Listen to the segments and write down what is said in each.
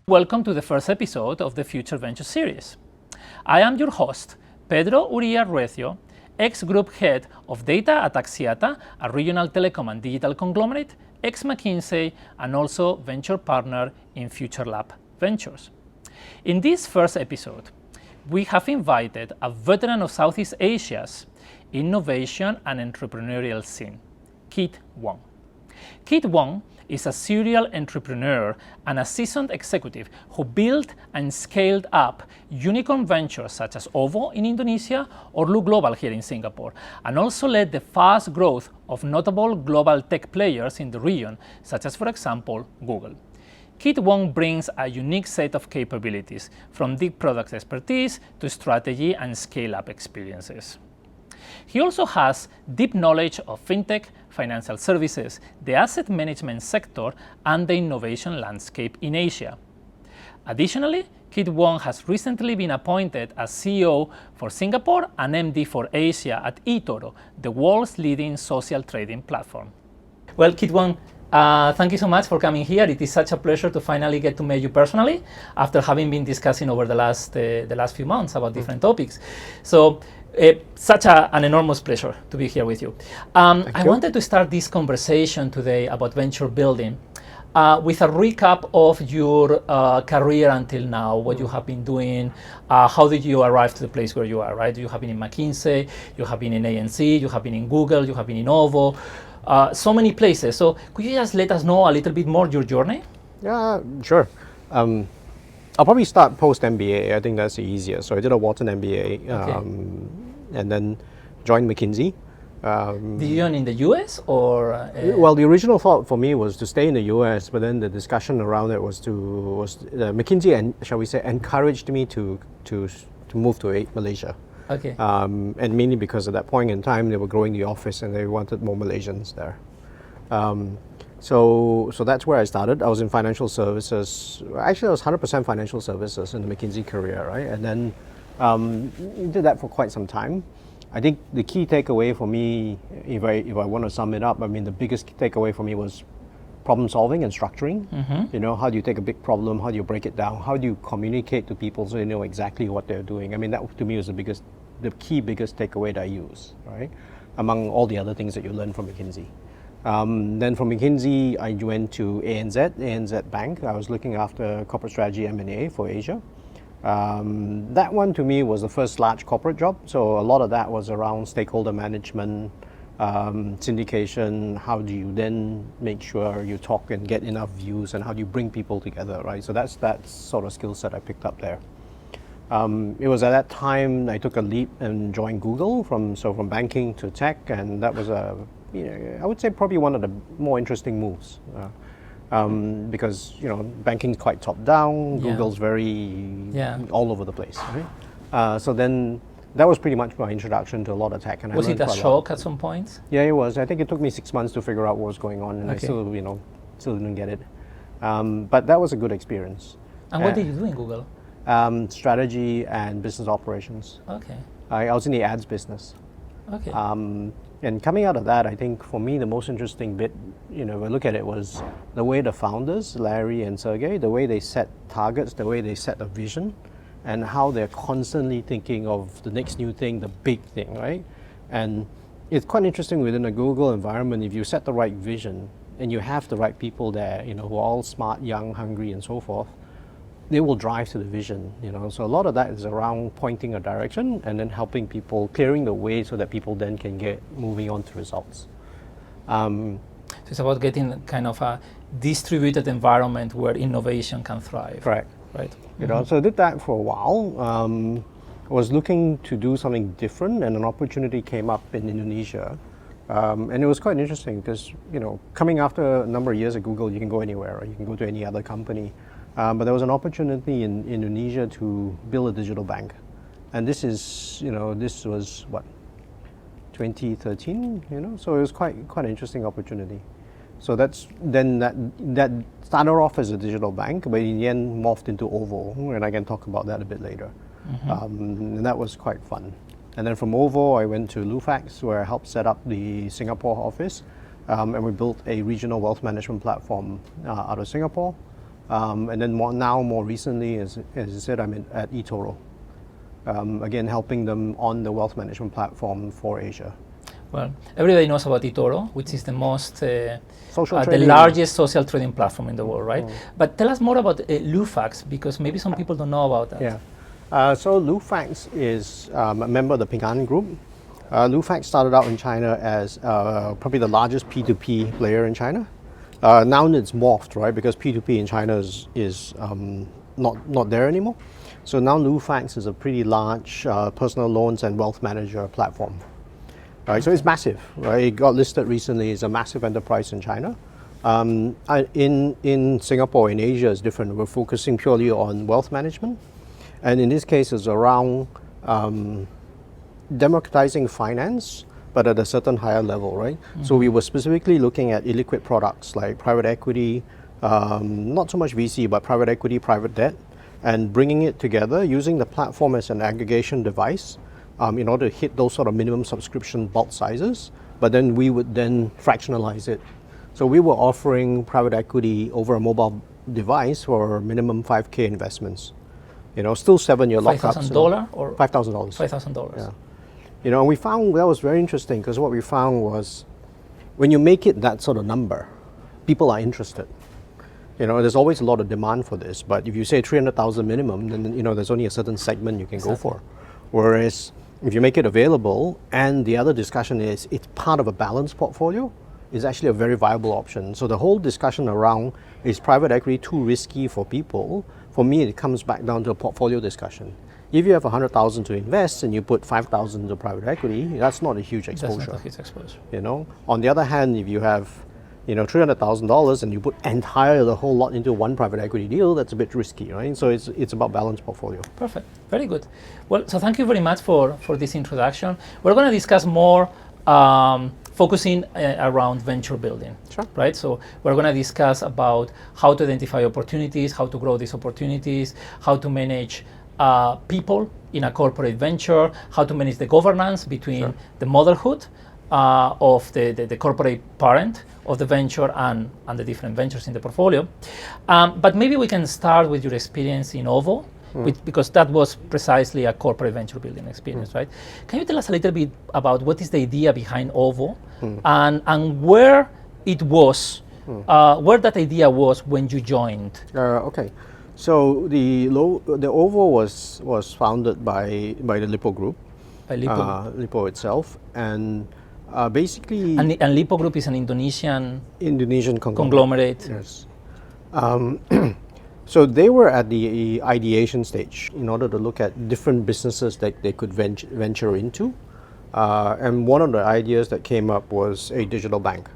Welcome to the first episode of the Future Ventures series. I am your host, Pedro URIA-RECIO, ex-group head of data at Axiata, a regional telecom and digital conglomerate, ex-McKinsey, and also venture partner in FutureLabs Ventures. In this first episode, we have invited a veteran of Southeast Asia's innovation and entrepreneurial scene, Kit Wong. Kit Wong is a serial entrepreneur and a seasoned executive who built and scaled up unicorn ventures such as OVO in Indonesia or Lu Global here in Singapore, and also led the fast growth of notable global tech players in the region, such as, for example, Google. Kit Wong brings a unique set of capabilities, from deep product expertise to strategy and scale-up experiences. He also has deep knowledge of fintech, financial services, the asset management sector, and the innovation landscape in Asia. Additionally, Kit Wong has recently been appointed as CEO for Singapore and MD for Asia at eToro, the world's leading social trading platform. Well, Kit Wong, thank you so much for coming here. It is such a pleasure to finally get to meet you personally after having been discussing over the last few months about different topics. So, such an enormous pleasure to be here with you. I wanted to start this conversation today about venture building with a recap of your career until now, what you have been doing, how did you arrive to the place where you are, right? You have been in McKinsey, you have been in ANC, you have been in Google, you have been in OVO, so many places. So could you just let us know a little bit more your journey? Yeah, sure. I'll probably start post-MBA. I think that's the easiest. So I did a Wharton MBA and then joined McKinsey. Did you join in the US or? Well, the original thought for me was to stay in the US, but then the discussion around it was McKinsey, and shall we say, encouraged me to move to Malaysia. Okay. And mainly because at that point in time they were growing the office and they wanted more Malaysians there. So that's where I started. I was in financial services. Actually, I was 100% financial services in the McKinsey career, right? And then did that for quite some time. I think the key takeaway for me, if I want to sum it up, I mean, the biggest takeaway for me was problem solving and structuring. You know, how do you take a big problem? How do you break it down? How do you communicate to people so they know exactly what they're doing? I mean, that to me was the biggest takeaway that I use, right? Among all the other things that you learn from McKinsey. Then from McKinsey, I went to ANZ Bank. I was looking after corporate strategy M&A for Asia. That one to me was the first large corporate job. So a lot of that was around stakeholder management, syndication. How do you then make sure you talk and get enough views, and how do you bring people together, right? So that's that sort of skill set I picked up there. It was at that time I took a leap and joined Google from banking to tech, and that was I would say probably one of the more interesting moves. Because banking is quite top down. Google's very all over the place, right? So then that was pretty much my introduction to a lot of tech. And was it a shock at some point? Yeah, it was. I think it took me 6 months to figure out what was going on, and I still didn't get it. But that was a good experience. And what did you do in Google? Strategy and business operations. Okay. I was in the ads business. Okay. And coming out of that, I think for me the most interesting bit, if I look at it, was the way the founders, Larry and Sergey, the way they set targets, the way they set a vision, and how they're constantly thinking of the next new thing, the big thing, right? And it's quite interesting within a Google environment, if you set the right vision and you have the right people there, who are all smart, young, hungry, and so forth, they will drive to the vision, So a lot of that is around pointing a direction and then helping people, clearing the way so that people then can get moving on to results. So it's about getting kind of a distributed environment where innovation can thrive. Correct. Right. So I did that for a while. I was looking to do something different, and an opportunity came up in Indonesia. And it was quite interesting because, coming after a number of years at Google, you can go anywhere, or you can go to any other company. But there was an opportunity in Indonesia to build a digital bank. And this was what, 2013, So it was quite an interesting opportunity. So that started off as a digital bank, but in the end morphed into OVO, and I can talk about that a bit later. And that was quite fun. And then from OVO, I went to Lufax, where I helped set up the Singapore office, and we built a regional wealth management platform out of Singapore. And then more recently, as you said, I'm at eToro. Again, helping them on the wealth management platform for Asia. Well, everybody knows about eToro, which is the most, the trading. largest social trading platform in the world, right? But tell us more about Lufax, because maybe some people don't know about that. Yeah. So Lufax is a member of the Ping An Group. Lufax started out in China as probably the largest P2P player in China. Now it's morphed, right? Because P2P in China is not there anymore. So now Lufax is a pretty large personal loans and wealth manager platform. Right, so it's massive, right? It got listed recently. It's a massive enterprise in China. In Singapore, in Asia, it's different. We're focusing purely on wealth management, and in this case, it's around democratizing finance, but at a certain higher level, right? So we were specifically looking at illiquid products like private equity, not so much VC, but private equity, private debt, and bringing it together using the platform as an aggregation device. In order to hit those sort of minimum subscription bulk sizes, but then we would then fractionalize it. So we were offering private equity over a mobile device for minimum 5K investments. Still 7-year lockups. $5,000 or $5,000. $5,000. Yeah. And we found that was very interesting because what we found was when you make it that sort of number, people are interested. There's always a lot of demand for this, but if you say 300,000 minimum, then there's only a certain segment you can go for. Whereas if you make it available, and the other discussion is it's part of a balanced portfolio, is actually a very viable option. So the whole discussion around is private equity too risky for people? For me, it comes back down to a portfolio discussion. If you have 100,000 to invest and you put 5,000 into private equity, that's not a huge exposure. That's not a huge exposure. On the other hand, if you have $300,000 and you put the whole lot into one private equity deal, that's a bit risky, right? So it's about balanced portfolio. Perfect, very good. Well, so thank you very much for this introduction. We're going to discuss more focusing around venture building, sure. Right? So we're going to discuss about how to identify opportunities, how to grow these opportunities, how to manage people in a corporate venture, how to manage the governance between sure. the motherhood of the corporate parent of the venture and the different ventures in the portfolio. But maybe we can start with your experience in OVO, because that was precisely a corporate venture building experience, right? Can you tell us a little bit about what is the idea behind OVO and where it was, where that idea was when you joined? Okay. So the OVO was founded by the Lippo Group, By Lippo itself, and basically... And Lippo Group is an Indonesian conglomerate. Yes. So they were at the ideation stage in order to look at different businesses that they could venture into. And one of the ideas that came up was a digital bank.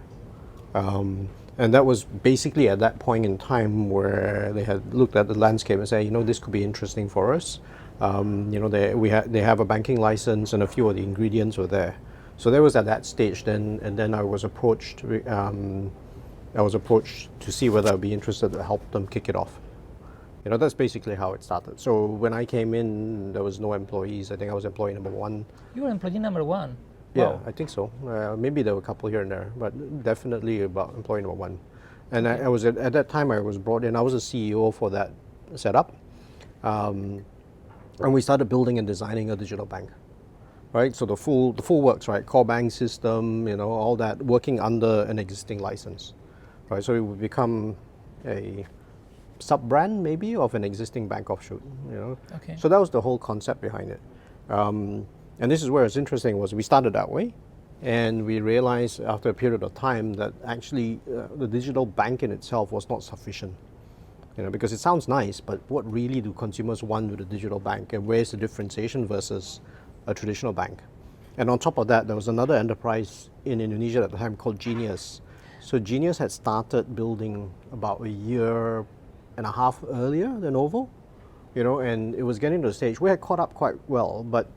And that was basically at that point in time where they had looked at the landscape and said, this could be interesting for us. They have a banking license and a few of the ingredients were there. So that was at that stage then, and then I was approached to see whether I'd be interested to help them kick it off. That's basically how it started. So when I came in, there was no employees. I think I was employee number 1. You were employee number 1? Yeah, wow. I think so. Maybe there were a couple here and there, but definitely about employee number 1. And I was at that time I was brought in. I was a CEO for that setup, and we started building and designing a digital bank. Right, so the full works, right? Core bank system, all that, working under an existing license, right? So it would become a sub-brand maybe of an existing bank offshoot, Okay. So that was the whole concept behind it. And this is where it's interesting was we started that way, and we realized after a period of time that actually the digital bank in itself was not sufficient. Because it sounds nice, but what really do consumers want with a digital bank, and where's the differentiation versus a traditional bank? And on top of that, there was another enterprise in Indonesia at the time called Genius. So Genius had started building about a year and a half earlier than OVO, and it was getting to the stage. We had caught up quite well, but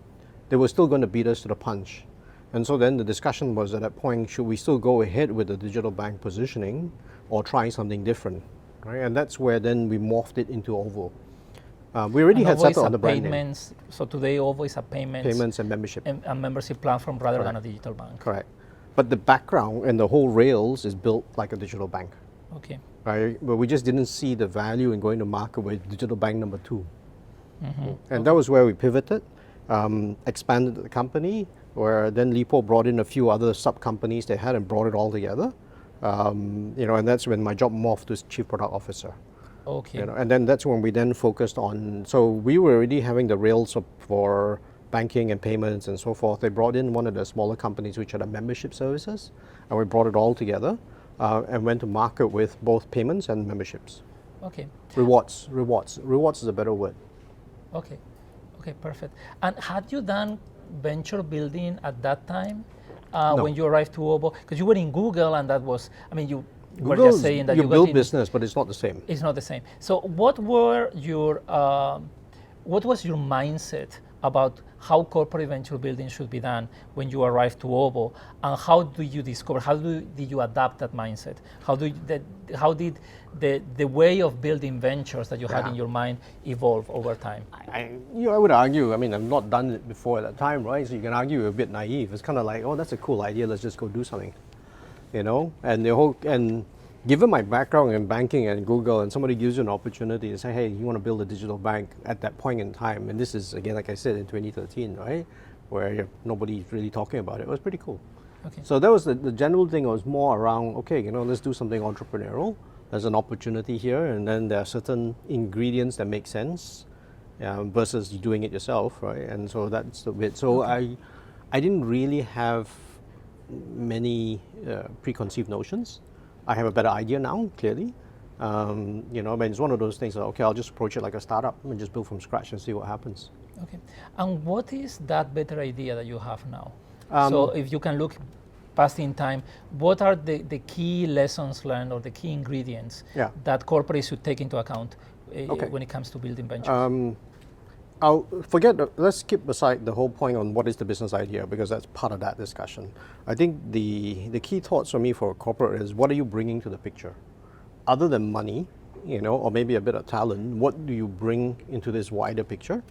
they were still going to beat us to the punch. And so then the discussion was at that point, should we still go ahead with the digital bank positioning or try something different? Right? And that's where then we morphed it into OVO. We already had settled on the brand name. So today OVO is a payments and membership. A membership platform rather Correct. than a digital bank. Correct. But the background and the whole rails is built like a digital bank. Okay. right? But we just didn't see the value in going to market with digital bank number 2. And that was where we pivoted, expanded the company, where then Lipo brought in a few other sub-companies they had and brought it all together. And that's when my job morphed to Chief Product Officer. Okay. And then that's when we then focused on, so we were already having the rails for banking and payments and so forth. They brought in one of the smaller companies which had a membership services, and we brought it all together and went to market with both payments and memberships. Okay. Rewards is a better word. Okay, perfect. And had you done venture building at that time No. when you arrived to Ovo? Because you were in Google, and that was, you were Google, just saying that you you build got in, business, but it's not the same. it's not the same. So what was your mindset about how corporate venture building should be done when you arrived to Ovo, and how did you adapt that mindset? How did the way of building ventures that you had in your mind evolve over time? I would argue, I've not done it before at that time, right? So you can argue you're a bit naive. It's kind of like, oh, that's a cool idea, let's just go do something, and given my background in banking and Google, and somebody gives you an opportunity to say, hey, you want to build a digital bank at that point in time, and this is, again, like I said, in 2013, right, where nobody's really talking about it was pretty cool. Okay. So that was the general thing. Was more around, okay, let's do something entrepreneurial. There's an opportunity here, and then there are certain ingredients that make sense versus doing it yourself, right? And so that's the bit. So I didn't really have many preconceived notions. I have a better idea now, clearly. It's one of those things that, okay, I'll just approach it like a startup and just build from scratch and see what happens. Okay. And what is that better idea that you have now? So if you can look past in time, what are the key lessons learned or the key ingredients that corporates should take into account when it comes to building ventures? Let's skip aside the whole point on what is the business idea, because that's part of that discussion. I think the key thoughts for me for a corporate is, what are you bringing to the picture? Other than money, or maybe a bit of talent, what do you bring into this wider picture?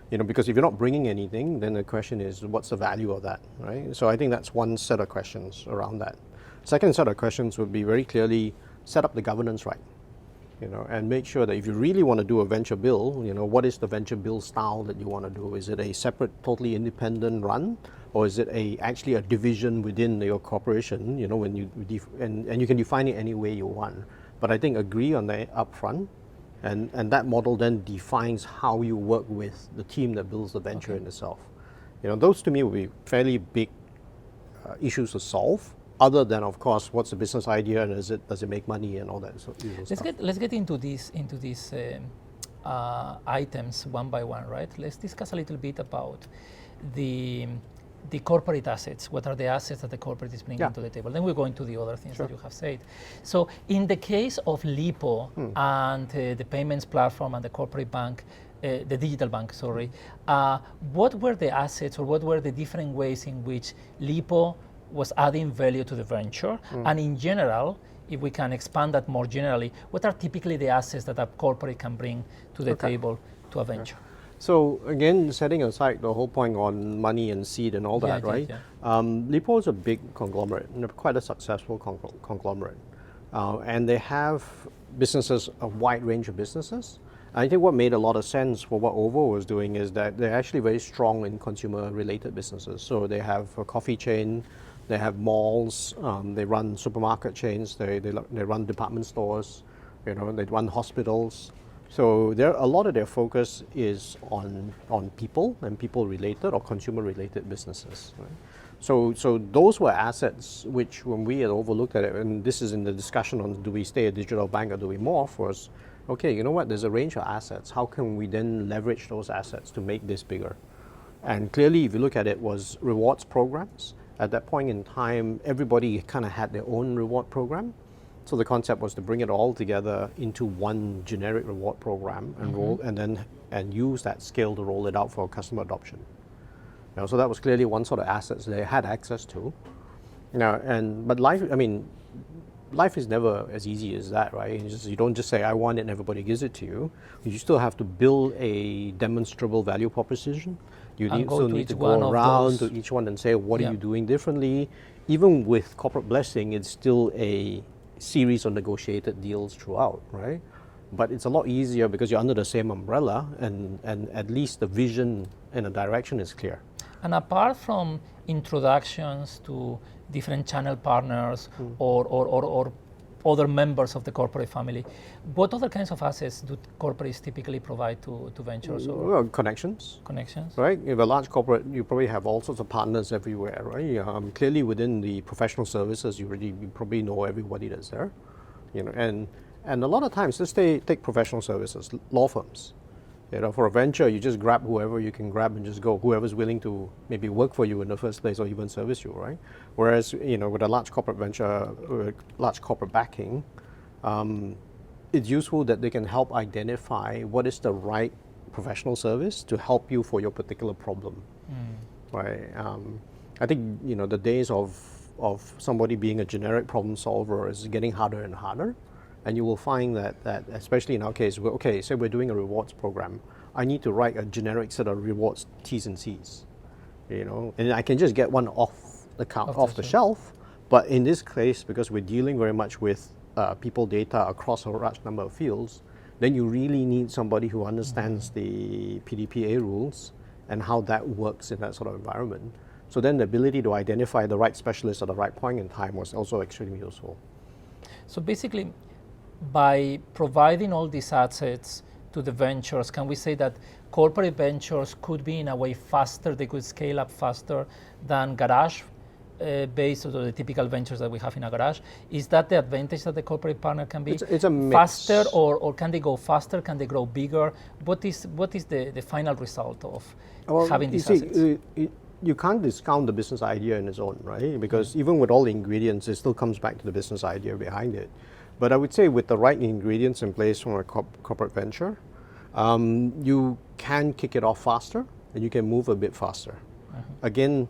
Because if you're not bringing anything, then the question is, what's the value of that, right? So I think that's one set of questions around that. Second set of questions would be very clearly set up the governance right. And make sure that if you really want to do a venture build, what is the venture build style that you want to do? Is it a separate, totally independent run, or is it actually a division within your corporation? When and you can define it any way you want. But I think agree on that upfront, and that model then defines how you work with the team that builds the venture in itself. Those to me would be fairly big issues to solve. Other than, of course, what's the business idea, and does it make money and all that stuff. Let's get into these items one by one, right? Let's discuss a little bit about the corporate assets. What are the assets that the corporate is bringing to the table? Then we'll go into the other things that you have said. So in the case of Lipo and the payments platform and the corporate bank, the digital bank, what were the assets, or what were the different ways in which Lipo was adding value to the venture? And in general, if we can expand that more generally, what are typically the assets that a corporate can bring to the table to a venture? So again, setting aside the whole point on money and seed and all that, right? Lipo is a big conglomerate, and quite a successful conglomerate. And they have businesses, a wide range of businesses. I think what made a lot of sense for what Ovo was doing is that they're actually very strong in consumer-related businesses. So they have a coffee chain, they have malls, they run supermarket chains, they run department stores, they run hospitals. So a lot of their focus is on people and people-related or consumer-related businesses. Right? So those were assets which, when we had overlooked at it, and this is in the discussion on do we stay a digital bank or do we morph, was, okay, you know what, there's a range of assets. How can we then leverage those assets to make this bigger? And clearly, if you look at it, was rewards programs. At that point in time, everybody kind of had their own reward program. So the concept was to bring it all together into one generic reward program and and use that scale to roll it out for customer adoption. So that was clearly one sort of assets they had access to. But life is never as easy as that, right? You don't just say, I want it, and everybody gives it to you. You still have to build a demonstrable value proposition. You still need to go around to each one and say, what are you doing differently? Even with corporate blessing, it's still a series of negotiated deals throughout, right? But it's a lot easier because you're under the same umbrella, and at least the vision and the direction is clear. And apart from introductions to different channel partners or other members of the corporate family, what other kinds of assets do corporates typically provide to ventures? Or Well, connections. connections? Right? If a large corporate, you probably have all sorts of partners everywhere, right? Clearly within the professional services, you probably know everybody that's there, and a lot of times, let's take professional services, law firms. For a venture, you just grab whoever you can grab and just go, whoever's willing to maybe work for you in the first place or even service you, right? Whereas, with a large corporate venture, or large corporate backing, it's useful that they can help identify what is the right professional service to help you for your particular problem, right? I think, the days of somebody being a generic problem solver is getting harder and harder. And you will find that especially in our case, say we're doing a rewards program, I need to write a generic set of rewards T's and C's, and I can just get one off the shelf. But in this case, because we're dealing very much with people data across a large number of fields, then you really need somebody who understands the PDPA rules and how that works in that sort of environment. So then the ability to identify the right specialist at the right point in time was also extremely useful. So basically, by providing all these assets to the ventures, can we say that corporate ventures could be in a way faster, they could scale up faster than garage based on the typical ventures that we have in a garage? Is that the advantage that the corporate partner can be? It's a mix. Faster, or can they go faster? Can they grow bigger? What is the final result of having these assets? You can't discount the business idea in its own, right? Because even with all the ingredients, it still comes back to the business idea behind it. But I would say with the right ingredients in place from a corporate venture, you can kick it off faster and you can move a bit faster. Again,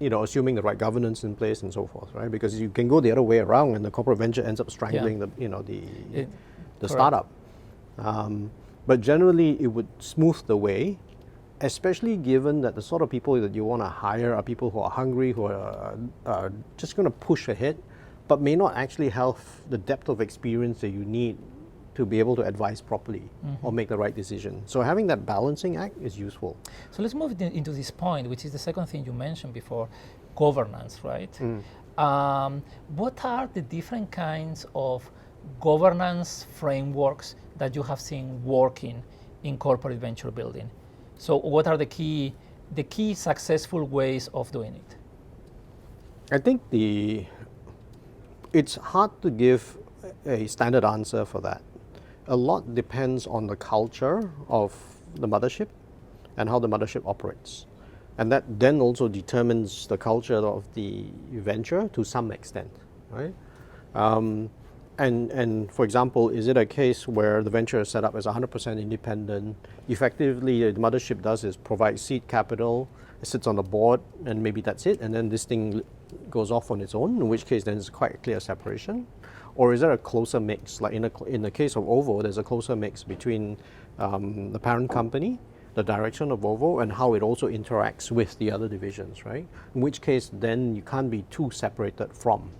assuming the right governance in place and so forth, right? Because you can go the other way around and the corporate venture ends up strangling the startup. But generally, it would smooth the way, especially given that the sort of people that you want to hire are people who are hungry, who are just going to push ahead, but may not actually have the depth of experience that you need to be able to advise properly or make the right decision. So having that balancing act is useful. So let's move into this point, which is the second thing you mentioned before, governance, right? What are the different kinds of governance frameworks that you have seen working in corporate venture building? So what are the key successful ways of doing it? I think it's hard to give a standard answer for that. A lot depends on the culture of the mothership and how the mothership operates. And that then also determines the culture of the venture to some extent, right? And for example, is it a case where the venture is set up as 100% independent? Effectively, the mothership does is provide seed capital, it sits on the board, and maybe that's it, and then this thing goes off on its own, in which case then it's quite a clear separation. Or is there a closer mix? Like in the case of OVO, there's a closer mix between the parent company, the direction of OVO, and how it also interacts with the other divisions, right? In which case then you can't be too separated from.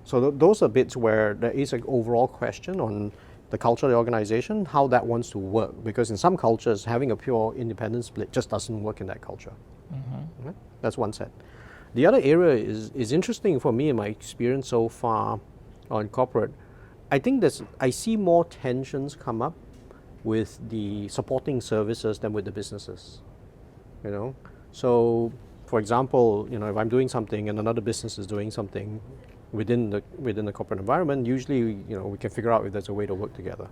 So those are bits where there is an overall question on the culture of the organization, how that wants to work. Because in some cultures, having a pure independent split just doesn't work in that culture. Right? That's one set. The other area is interesting for me in my experience so far on corporate. I think I see more tensions come up with the supporting services than with the businesses. So for example, if I'm doing something and another business is doing something within the corporate environment, usually we can figure out if there's a way to work together.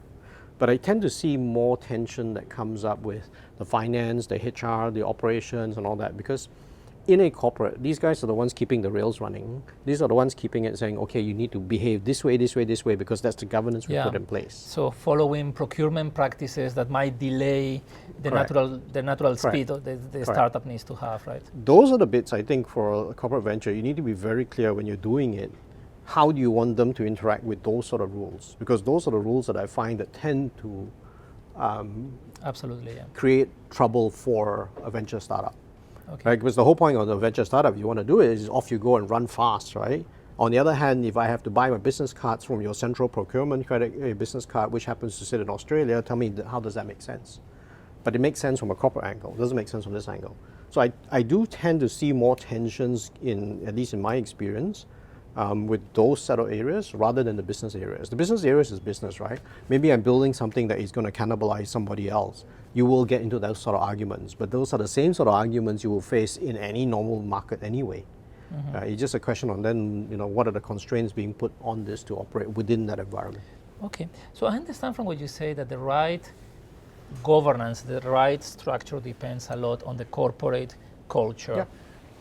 But I tend to see more tension that comes up with the finance, the HR, the operations, and all that, because in a corporate, these guys are the ones keeping the rails running. These are the ones keeping it, saying, okay, you need to behave this way, this way, this way, because that's the governance we put in place. So following procurement practices that might delay the natural speed of the startup needs to have, right? Those are the bits, I think, for a corporate venture. You need to be very clear when you're doing it. How do you want them to interact with those sort of rules? Because those are the rules that I find that tend to create trouble for a venture startup. Okay. Right? Because the whole point of the venture startup, you want to do it is off you go and run fast, right? On the other hand, if I have to buy my business cards from your central procurement credit business card, which happens to sit in Australia, tell me how does that make sense? But it makes sense from a corporate angle. It doesn't make sense from this angle. So I do tend to see more tensions in, at least in my experience, with those set of areas rather than the business areas. The business areas is business, right? Maybe I'm building something that is going to cannibalize somebody else. You will get into those sort of arguments, but those are the same sort of arguments you will face in any normal market anyway. It's just a question on then, what are the constraints being put on this to operate within that environment. Okay, so I understand from what you say that the right governance, the right structure depends a lot on the corporate culture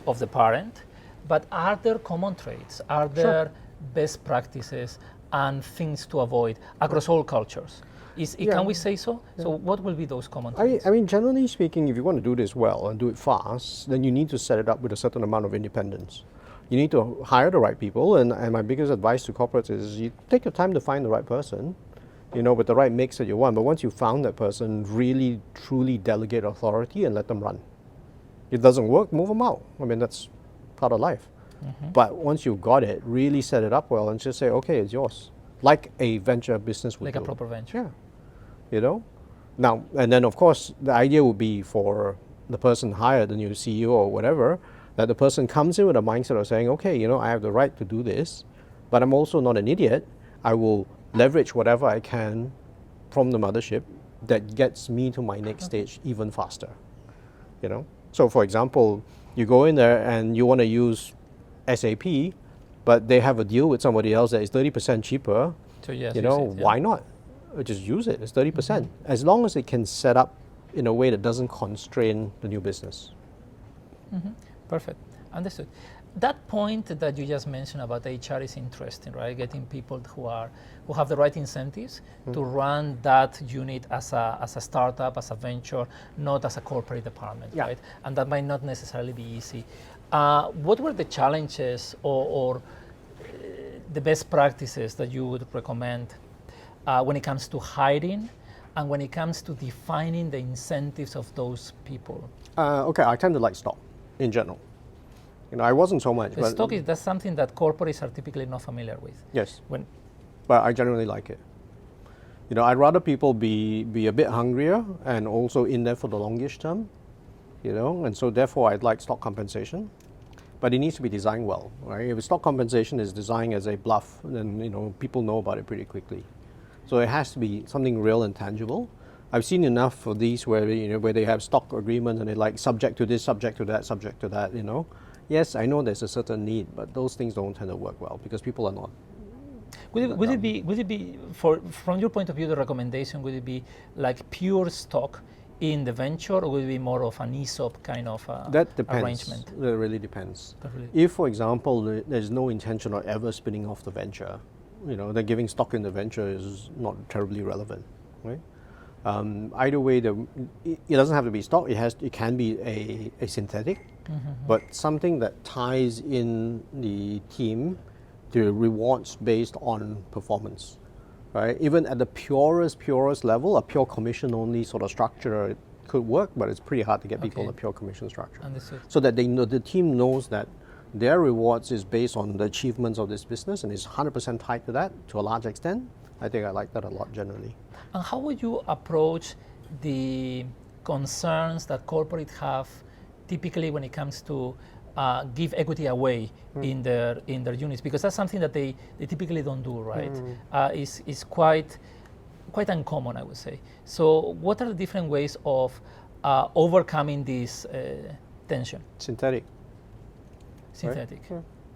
of the parent. But are there common traits? Are there best practices and things to avoid across all cultures? Can we say so? So what will be those common traits? I mean, generally speaking, if you want to do this well and do it fast, then you need to set it up with a certain amount of independence. You need to hire the right people, and my biggest advice to corporates is you take your time to find the right person, with the right mix that you want. But once you found that person, really, truly delegate authority and let them run. If it doesn't work, move them out. I mean, that's part of life. But once you've got it, really set it up well and just say, okay, it's yours. Like a venture business would like do. A proper venture. Yeah. Now, and then of course, the idea would be for the person hired, the new CEO or whatever, that the person comes in with a mindset of saying, okay, I have the right to do this, but I'm also not an idiot. I will leverage whatever I can from the mothership that gets me to my next stage even faster. So for example, you go in there and you want to use SAP, but they have a deal with somebody else that is 30% cheaper. So yes, why not? Just use it. It's 30%. As long as it can set up in a way that doesn't constrain the new business. Perfect. Understood. That point that you just mentioned about HR is interesting, right? Getting people who have the right incentives to run that unit as a startup, as a venture, not as a corporate department, right? And that might not necessarily be easy. What were the challenges or the best practices that you would recommend when it comes to hiring and when it comes to defining the incentives of those people? Okay, I tend to like stock in general. I wasn't so much. But stock that's something that corporates are typically not familiar with. Yes. But I generally like it. I'd rather people be a bit hungrier and also in there for the longish term. And so therefore I'd like stock compensation. But it needs to be designed well, right? If stock compensation is designed as a bluff, then people know about it pretty quickly. So it has to be something real and tangible. I've seen enough of these where where they have stock agreements and they're like subject to this, subject to that, subject to that. Yes, I know there's a certain need, but those things don't tend to work well because people are not. Would it be from your point of view, the recommendation, would it be like pure stock in the venture, or would it be more of an ESOP kind of that depends. Arrangement? That really depends. If, for example, there's no intention of ever spinning off the venture, then giving stock in the venture is not terribly relevant, right? Either way, it doesn't have to be stock. It can be a synthetic, but something that ties in the team to rewards based on performance, right? Even at the purest level, a pure commission only sort of structure could work, but it's pretty hard to get people in a pure commission structure. Understood. So that the team knows that their rewards is based on the achievements of this business and is 100% tied to that to a large extent. I think I like that a lot generally. And how would you approach the concerns that corporates have typically when it comes to give equity away in their units? Because that's something that they typically don't do, right? Is quite uncommon, I would say. So what are the different ways of overcoming this tension? Synthetic. Right?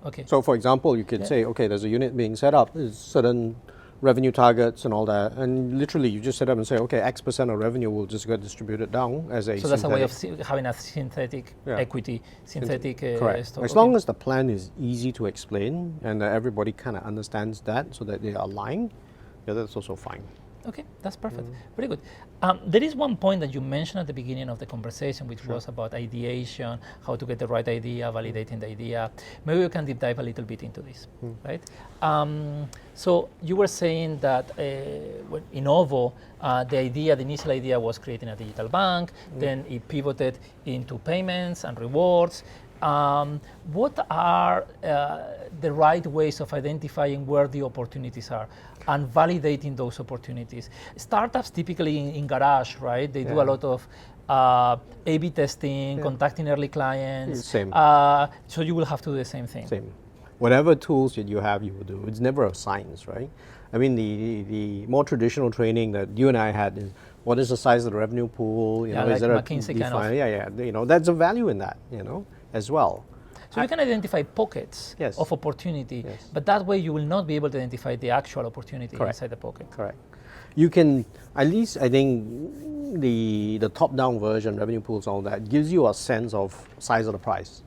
Okay. So for example, you could say, okay, there's a unit being set up, there's certain revenue targets and all that, and literally you just set up and say, okay, X% of revenue will just get distributed down as a. So that's a way of having a synthetic equity, synthetic correct. stock. As long as the plan is easy to explain and everybody kind of understands that, so that they are aligned, that's also fine. Okay, that's perfect. Very good. There is one point that you mentioned at the beginning of the conversation, which was about ideation, how to get the right idea, validating the idea. Maybe we can deep dive a little bit into this, right? So you were saying that in OVO, the initial idea was creating a digital bank, then it pivoted into payments and rewards. what are the right ways of identifying where the opportunities are and validating those opportunities? Startups typically in garage, right? They do a lot of A/B testing, contacting early clients. Same. So you will have to do the same thing. Same. Whatever tools that you have, you will do. It's never a science, right? I mean, the more traditional training that you and I had is, what is the size of the revenue pool? You know, like is there McKinsey kind of. Yeah. You know, that's a value in that, you know, as well. So you can identify pockets of opportunity, but that way you will not be able to identify the actual opportunity inside the pocket. Correct. You can, at least I think the top-down version, revenue pools, all that, gives you a sense of size of the prize.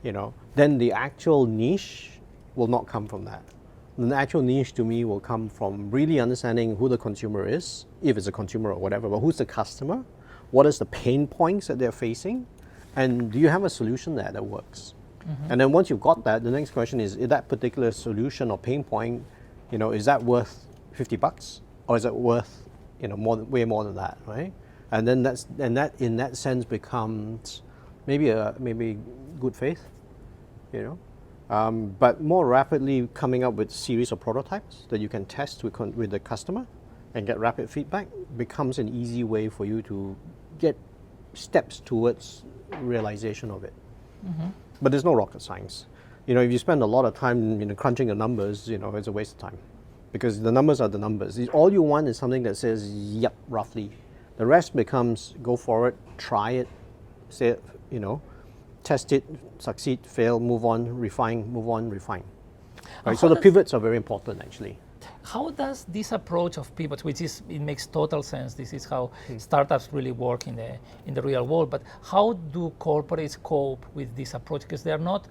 You know, then the actual niche will not come from that. The actual niche to me will come from really understanding who the consumer is, if it's a consumer or whatever, but who's the customer, what is the pain points that they're facing, and do you have a solution there that works? And then once you've got that, the next question is that particular solution or pain point, you know, is that worth $50 or is it worth, you know, way more than that, right? And then that in that sense becomes maybe good faith, you know. But more rapidly coming up with a series of prototypes that you can test with the customer and get rapid feedback becomes an easy way for you to get steps towards realization of it. But there's no rocket science. You know, if you spend a lot of time, you know, crunching the numbers, you know, it's a waste of time, because the numbers are the numbers. All you want is something that says, yep, roughly. The rest becomes go for it, try it, say it, you know, test it, succeed, fail, move on, refine, move on, refine. Right? So the pivots are very important, actually. How does this approach of pivots, it makes total sense, this is how startups really work in the real world, but how do corporates cope with this approach? Because they're not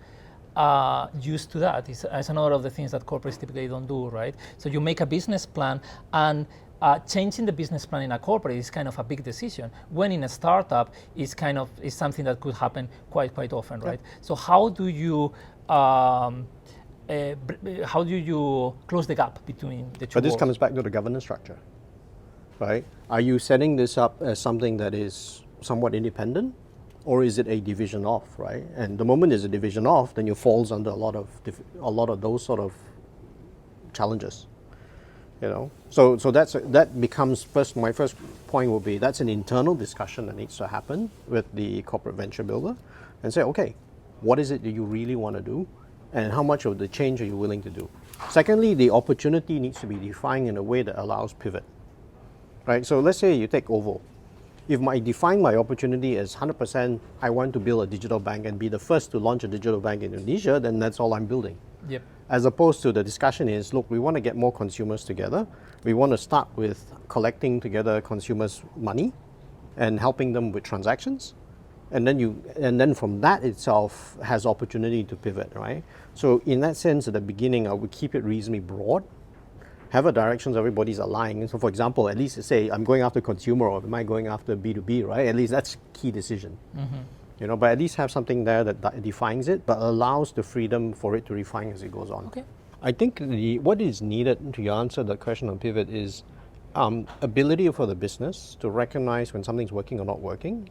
used to that. It's another of the things that corporates typically don't do, right? So you make a business plan, and changing the business plan in a corporate is kind of a big decision. When in a startup, is something that could happen quite often, right? So how do you close the gap between the two? But this comes back to the governance structure, right? Are you setting this up as something that is somewhat independent, or is it a division off, right? And the moment it's a division off, then it falls under a lot of those sort of challenges, you know. So that becomes my first point will be that's an internal discussion that needs to happen with the corporate venture builder, and say, okay, what is it that you really want to do? And how much of the change are you willing to do? Secondly, the opportunity needs to be defined in a way that allows pivot, right? So let's say you take OVO. If I define my opportunity as 100%, I want to build a digital bank and be the first to launch a digital bank in Indonesia, then that's all I'm building. Yep. As opposed to the discussion is, look, we want to get more consumers together. We want to start with collecting together consumers' money and helping them with transactions. And then from that itself has opportunity to pivot, right? So in that sense, at the beginning, I would keep it reasonably broad, have a direction so everybody's aligned. So for example, at least say I'm going after consumer or am I going after B2B, right? At least that's a key decision. You know, but at least have something there that defines it, but allows the freedom for it to refine as it goes on. Okay. I think what is needed to answer the question on pivot is ability for the business to recognize when something's working or not working.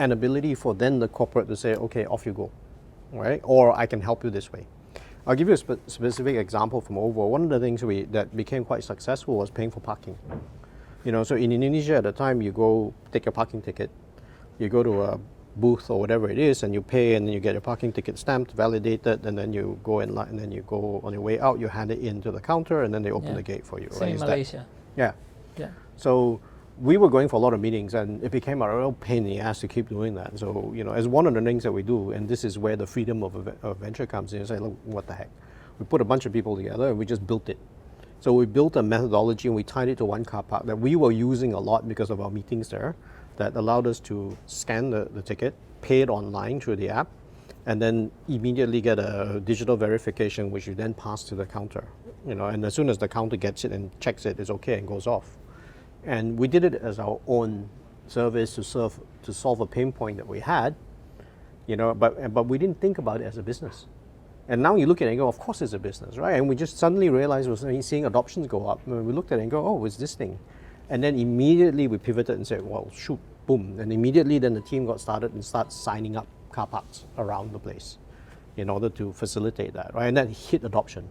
And ability for then the corporate to say, okay, off you go, right? Or I can help you this way. I'll give you a specific example from OVO. One of the things that became quite successful was paying for parking. You know, so in Indonesia at the time, you go take your parking ticket, you go to a booth or whatever it is, and you pay, and then you get your parking ticket stamped, validated, and then you go in line, and then you go on your way out, you hand it in to the counter, and then they open the gate for you. Same in Malaysia. Yeah. So we were going for a lot of meetings, and it became a real pain in the ass to keep doing that. So, you know, as one of the things that we do, and this is where the freedom of venture comes in, say, look, what the heck? We put a bunch of people together and we just built it. So we built a methodology and we tied it to one car park that we were using a lot because of our meetings there, that allowed us to scan the ticket, pay it online through the app, and then immediately get a digital verification, which you then pass to the counter. You know, and as soon as the counter gets it and checks it, it's okay and goes off. And we did it as our own service to solve a pain point that we had, you know, but we didn't think about it as a business. And now you look at it and go, of course it's a business, right? And we just suddenly realized we're seeing adoptions go up. And we looked at it and go, oh, it's this thing. And then immediately we pivoted and said, well, shoot, boom. And immediately then the team got started and started signing up car parks around the place in order to facilitate that, right? And that hit adoption.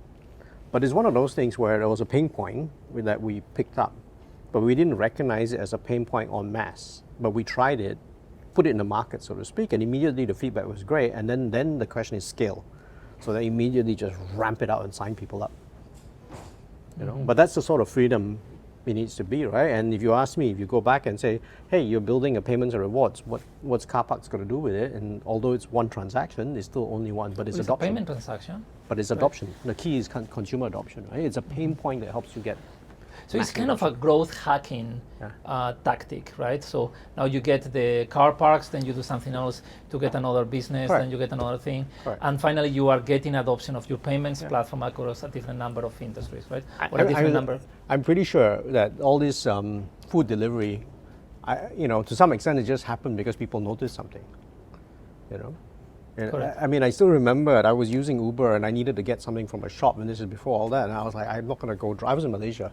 But it's one of those things where there was a pain point that we picked up, but we didn't recognize it as a pain point en masse. But we tried it, put it in the market, so to speak, and immediately the feedback was great. And then the question is scale. So they immediately just ramp it out and sign people up. You know, but that's the sort of freedom it needs to be, right? And if you ask me, if you go back and say, hey, you're building a payments and rewards, what's car parks going to do with it? And although it's one transaction, it's still only one, but it's adoption. A payment transaction. But it's adoption. The key is consumer adoption, right? It's a pain point that helps you get. So it's kind of a growth hacking tactic, right? So now you get the car parks, then you do something else to get another business, then you get another thing. And finally you are getting adoption of your payments platform across a different number of industries, right? Or a different number. I'm pretty sure that all this food delivery, to some extent it just happened because people noticed something, you know? Correct. I mean, I still remember I was using Uber and I needed to get something from a shop, and this is before all that, and I was like, I'm not going to go drive. I was in Malaysia,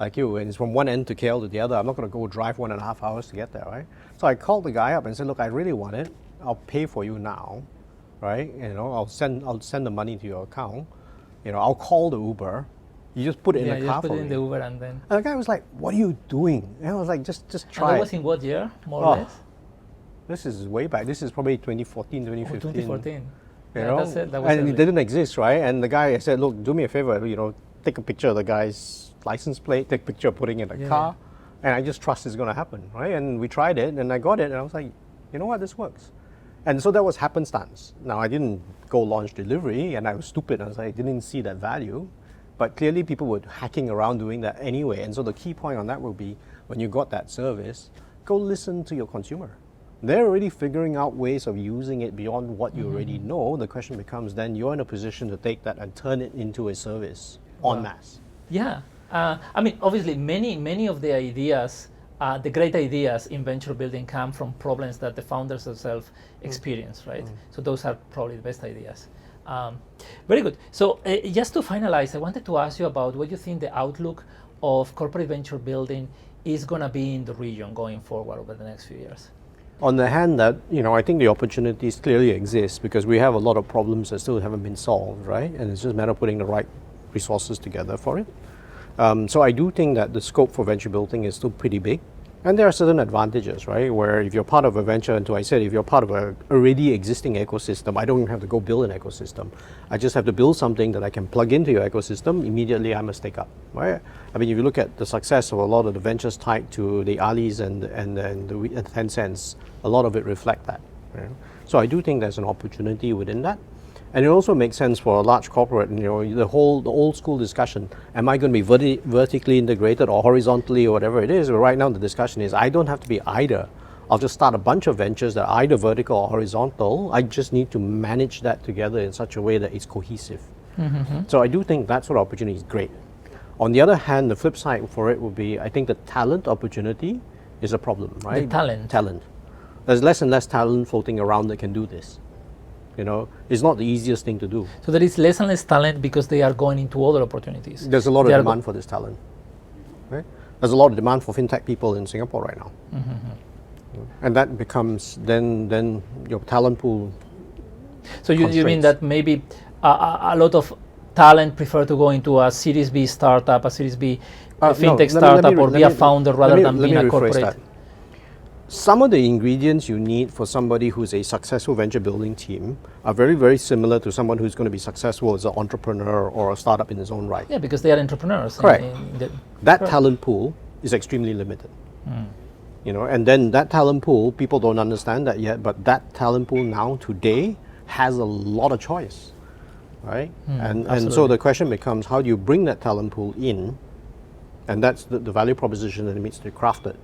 like you, and it's from one end to KL to the other. I'm not going to go drive 1.5 hours to get there, right? So I called the guy up and said, look, I really want it. I'll pay for you now, right? I'll send the money to your account. I'll call the Uber. You just put it in the car for me. Yeah, just put it in the Uber and then. And the guy was like, what are you doing? And I was like, just try. And that was in what year, more or less? This is way back. This is probably 2014, 2015. 2014. That's it. That was and early. it didn't exist, right? And the guy said, look, do me a favor, take a picture of the guy's license plate, take a picture of putting it in the car, and I just trust it's going to happen, right? And we tried it, and I got it, and I was like, you know what, this works. And so that was happenstance. Now, I didn't go launch delivery, and I was stupid. I was like, I didn't see that value. But clearly, people were hacking around doing that anyway. And so the key point on that will be, when you got that service, go listen to your consumer. They're already figuring out ways of using it beyond what you already know. The question becomes, then you're in a position to take that and turn it into a service en masse. Yeah. I mean, obviously, many of the ideas, the great ideas in venture building come from problems that the founders themselves experience, right? So those are probably the best ideas. Very good. So just to finalize, I wanted to ask you about what you think the outlook of corporate venture building is going to be in the region going forward over the next few years. On the hand that, I think the opportunities clearly exist because we have a lot of problems that still haven't been solved, right? And it's just a matter of putting the right resources together for it. So I do think that the scope for venture building is still pretty big. And there are certain advantages, right? Where if you're part of a venture, and I said, if you're part of a already existing ecosystem, I don't have to go build an ecosystem. I just have to build something that I can plug into your ecosystem. Immediately, I'm a stake up, right? I mean, if you look at the success of a lot of the ventures tied to the Alis and the Tencents, a lot of it reflect that. Right? So I do think there's an opportunity within that. And it also makes sense for a large corporate, the old school discussion, am I going to be vertically integrated or horizontally or whatever it is? But right now the discussion is, I don't have to be either. I'll just start a bunch of ventures that are either vertical or horizontal. I just need to manage that together in such a way that it's cohesive. So I do think that sort of opportunity is great. On the other hand, the flip side for it would be, I think the talent opportunity is a problem, right? The talent. There's less and less talent floating around that can do this. It's not the easiest thing to do. So there is less and less talent because they are going into other opportunities. There's a lot of demand for this talent. Right? There's a lot of demand for fintech people in Singapore right now. And that becomes then your talent pool. So you mean that maybe a lot of talent prefer to go into a Series B startup, a Series B fintech startup, or be a founder rather than being a corporate? That. Some of the ingredients you need for somebody who's a successful venture building team are very, very similar to someone who's going to be successful as an entrepreneur or a startup in his own right. Yeah, because they are entrepreneurs. Correct. That talent pool is extremely limited. And then that talent pool, people don't understand that yet, but that talent pool now, today, has a lot of choice, right? And so the question becomes, how do you bring that talent pool in? And that's the value proposition that needs to be crafted.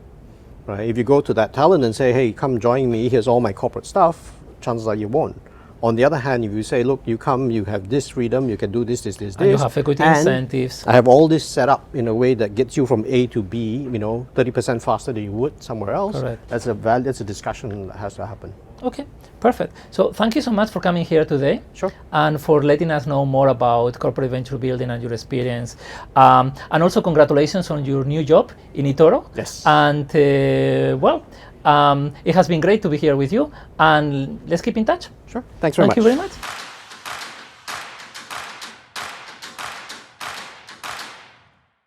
Right? If you go to that talent and say, hey, come join me, here's all my corporate stuff, chances are you won't. On the other hand, if you say, look, you come, you have this freedom, you can do this. And you have equity incentives. I have all this set up in a way that gets you from A to B, 30% faster than you would somewhere else. Correct. That's a discussion that has to happen. Okay, perfect. So thank you so much for coming here today. Sure. And for letting us know more about corporate venture building and your experience. And also congratulations on your new job in eToro. Yes. And It has been great to be here with you, and let's keep in touch. Sure. Thanks very much. Thank you very much.